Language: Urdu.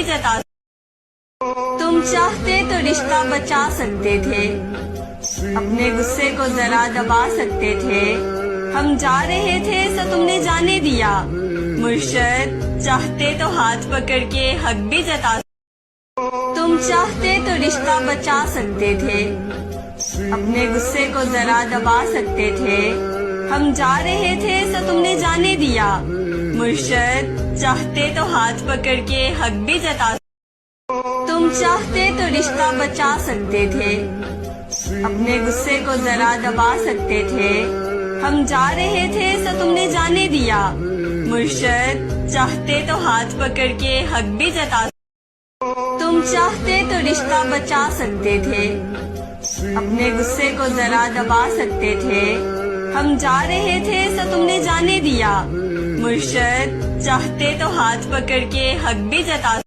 جتا تم چاہتے تو رشتہ بچا سکتے تھے، اپنے غصے کو ذرا دبا سکتے تھے، ہم جا رہے تھے سو تم نے جانے دیا، مرشد چاہتے تو ہاتھ پکڑ کے حق بھی جتا تم چاہتے تو رشتہ بچا سکتے تھے، اپنے غصے کو ذرا دبا سکتے تھے، ہم جا رہے تھے سو تم نے جانے دیا، مرشد چاہتے تو ہاتھ پکڑ کے حق بھی جتا تم چاہتے تو رشتہ بچا سکتے تھے، اپنے غصے کو ذرا دبا سکتے تھے، ہم جا رہے تھے سو تم نے جانے دیا، مرشد چاہتے تو ہاتھ پکڑ کے حق بھی جتا تم چاہتے تو رشتہ بچا سکتے تھے، اپنے غصے کو ذرا دبا سکتے تھے، ہم جا رہے تھے سو تم نے جانے دیا، مرشد چاہتے تو ہاتھ پکڑ کے حق بھی جتا